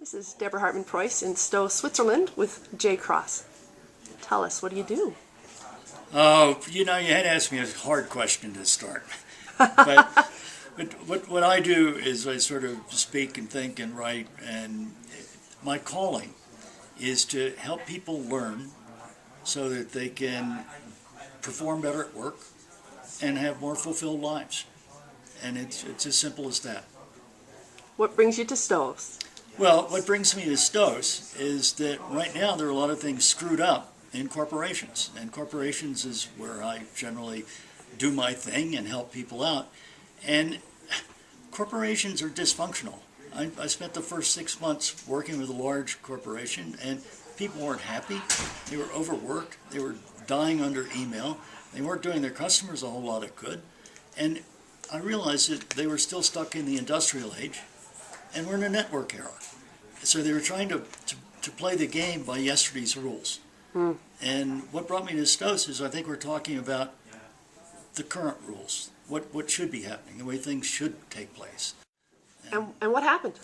This is Deborah Hartman-Preuss in Stowe, Switzerland with J. Cross. Tell us, what do you do? Oh, you had asked me a hard question to start. But, what I do is I sort of speak and think and write, and my calling is to help people learn so that they can perform better at work and have more fulfilled lives. And it's as simple as that. What brings you to Stowe's? Well, what brings me to Stowe's is that right now there are a lot of things screwed up in corporations. And corporations is where I generally do my thing and help people out. And corporations are dysfunctional. I spent the first 6 months working with a large corporation, and people weren't happy. They were overworked. They were dying under email. They weren't doing their customers a whole lot of good. And I realized that they were still stuck in the industrial age, and we're in a network era. So they were trying to play the game by yesterday's rules. And what brought me to Stowe's is I think we're talking about the current rules, what should be happening, the way things should take place. And what happened?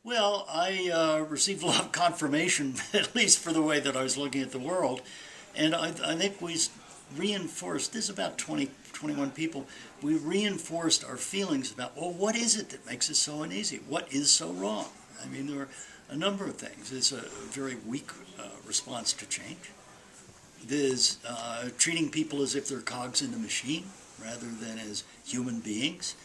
Well, I received a lot of confirmation, at least for the way that I was looking at the world. And I think we reinforced, this is about 21 people, we reinforced our feelings about, well, what is it that makes it so uneasy? What is so wrong? I mean, there were a number of things. There's a very weak response to change. There's treating people as if they're cogs in the machine rather than as human beings.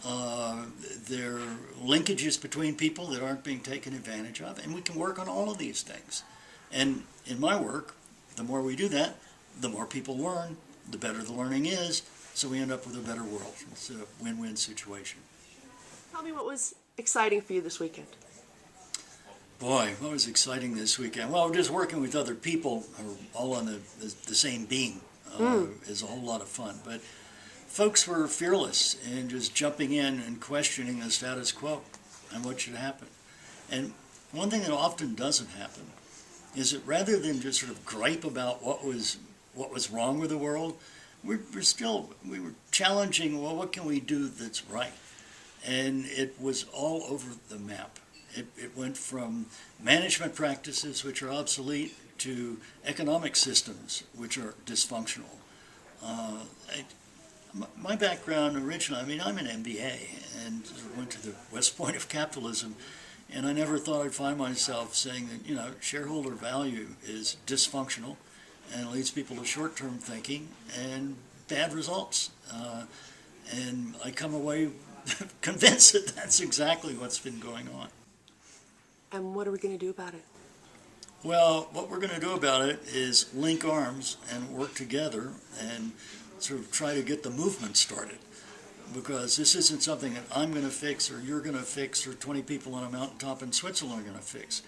There are linkages between people that aren't being taken advantage of, and we can work on all of these things. And in my work, the more we do that, the more people learn, the better the learning is, so we end up with a better world. It's a win-win situation. Tell me what was exciting for you this weekend. Boy, what was exciting this weekend? Well, just working with other people who are all on the same beam is a whole lot of fun. But folks were fearless in just jumping in and questioning the status quo and what should happen. And one thing that often doesn't happen is that rather than just sort of gripe about what was wrong with the world, we were challenging, well, what can we do that's right? And it was all over the map. It went from management practices, which are obsolete, to economic systems, which are dysfunctional. My background originally, I mean, I'm an MBA and went to the West Point of capitalism, and I never thought I'd find myself saying that, shareholder value is dysfunctional and leads people to short-term thinking and bad results. And I come away convinced that that's exactly what's been going on. And what are we going to do about it? Well, what we're going to do about it is link arms and work together and sort of try to get the movement started. Because this isn't something that I'm going to fix or you're going to fix or 20 people on a mountaintop in Switzerland are going to fix.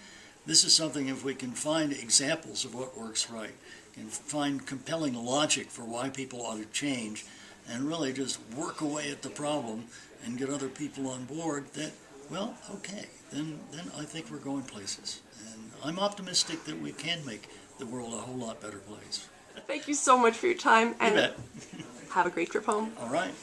This is something, if we can find examples of what works right, and find compelling logic for why people ought to change, and really just work away at the problem and get other people on board, that, well, okay, then I think we're going places. And I'm optimistic that we can make the world a whole lot better place. Thank you so much for your time, and You bet. have a great trip home. All right.